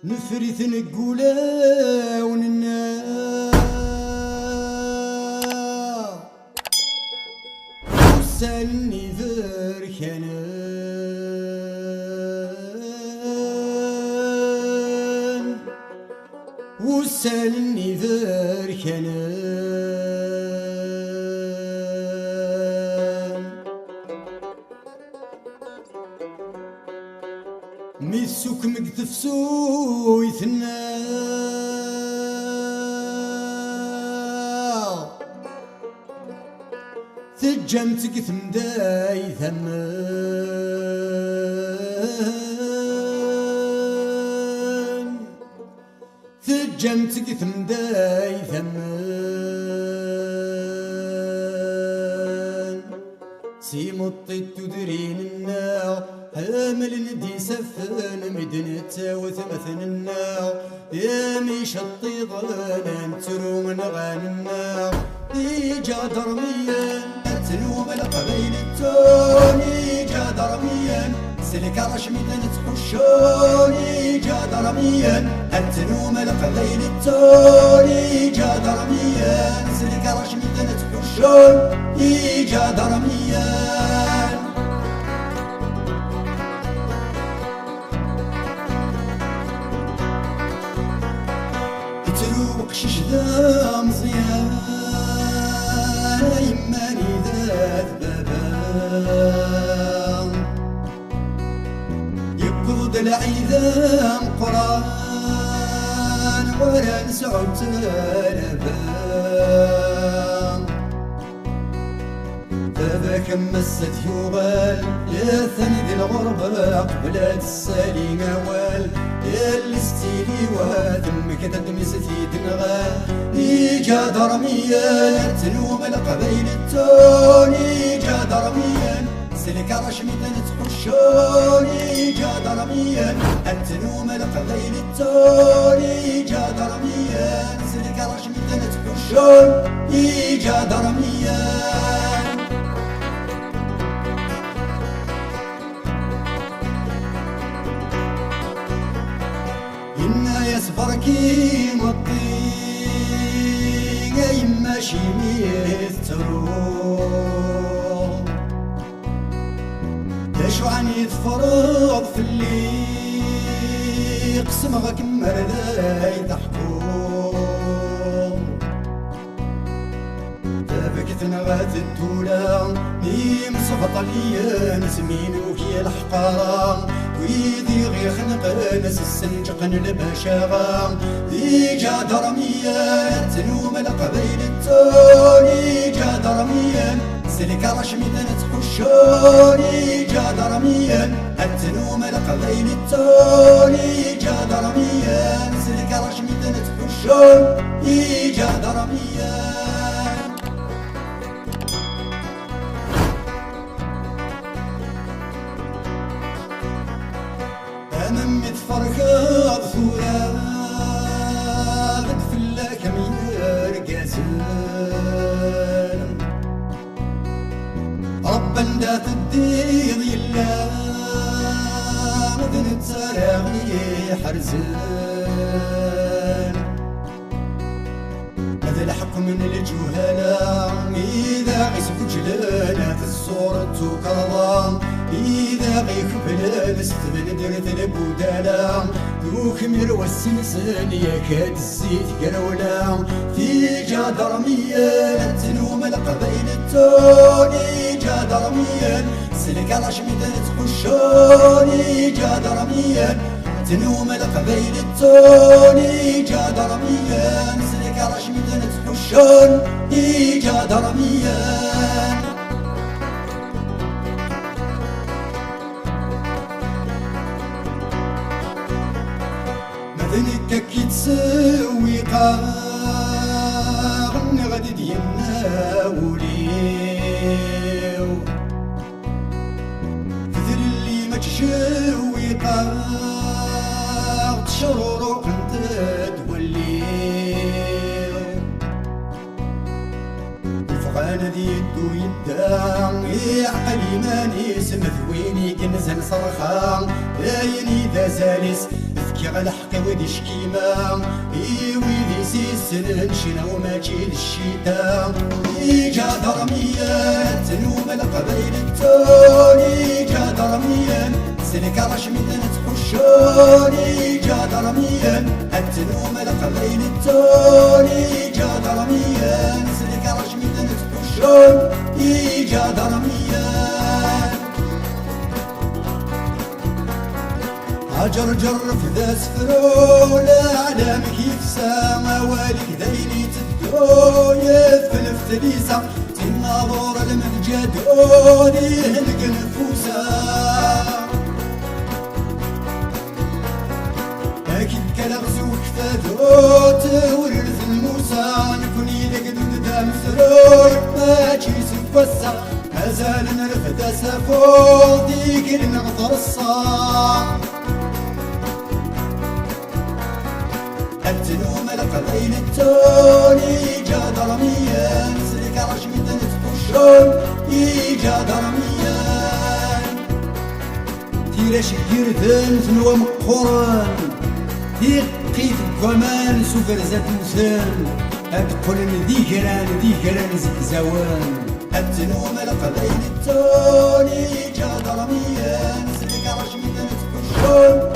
نفرث نقولا وننا وسالني ذركنان وسالني ذركنان ميسوك مقتفسو يثنى تجمتك ثمداي ثمان تجمتك ثمداي ثمان سيمطي تدرين النار هامل ندي سفن مدنة وثمثننا يا ميش الطيضان ترو من غاننا إيجا درميا تلوم القبيل التوني إيجا درميا سلك رشميدا تحشون إيجا درميا تلوم القبيل التوني إيجا درميا سلك رشميدا تحشون إيجا درميا قشش ذا مزيان يماني ذات بابان يقض العيذام قران ولا نسعود تلبان ذاك مست يغال يا ثاني ذي الغربة قبلات السالي نوال يا اللي ستيلي وثمك تدمستي تنغى إيجا درميا تلوم القبيل التوني إيجا درميا سلك رشميدا تحشون إيجا درميا تلوم القبيل التوني إيجا درميا سلك رشميدا تحشون إيجا درميا إنا يسفركي مطيق يما شميث تروح يشو عن يتفرض في اللي قسمغك مرذاي تحكم تابكتنا غات الدولة ميم صفط ليا نسمين وهي الحقارة ويدي غير خنق ناس السنجقن البشاغة إيجا درميا تلوم القبيل التوني إيجا درميا سلك رشميدا تحشون إيجا درميا تلوم القبيل التوني إيجا درميا سلك رشميدا تحشون إيجا درميا أمم تفركض ثواب تفلا كم يرقاسن ربا دا تديض يلا مذن تسراغي حرزان هذا الحق من الجهلاء إذا غيسك جلانا في الصورة كرضان إذا غيك بلا نستمن درت البودالا دوك مروى السنسن يكاد الزيت قرولا في جادرميا تلوم القبيل التوني جادرميا سلك رشميدا تحشوني جادرميا تلوم القبيل التوني جادرميا سلك رشميدا تحشوني جادرميا ذنك كي تسوي قاغن غادي ديالنا وليو فذل اللي ما تشوي قاغ تشرورو انت توليو غانا ذي يدو يدا يعقل ماني سمث ويني كنزل صرخا دايني ذا زالس ذكي على حقي وذي شكيمة ويدي سيسن شنو ماشي للشتاء إيجا درميات نوم القبيل التوني جا درميا سلك رش من تحشون إيجا درميا التنوم القبيل التوني جا درميا سلك رش من تحشون إيجا درميا هجر جرف ذا سفرو لا علام كيف سما والك ذيني تدو يثفل فتليسا تناظر المنجدون يهلك نفوسا أكيد كالغز وكفادو تورث الموسى نكون يدك ذا مسرور ماشي سفوسا مازال نرفد سفو ديك المغفر الصام التنوم القبيل التوني جا درميا سلك رش من تحشون يجا درميا تيرا شكير ذن ثنوى مقوران تيقيت الكمان سوفر زات نسان أتقول ديكران زوان التنوم القبيل التوني جا درميا سلك رش من تحشون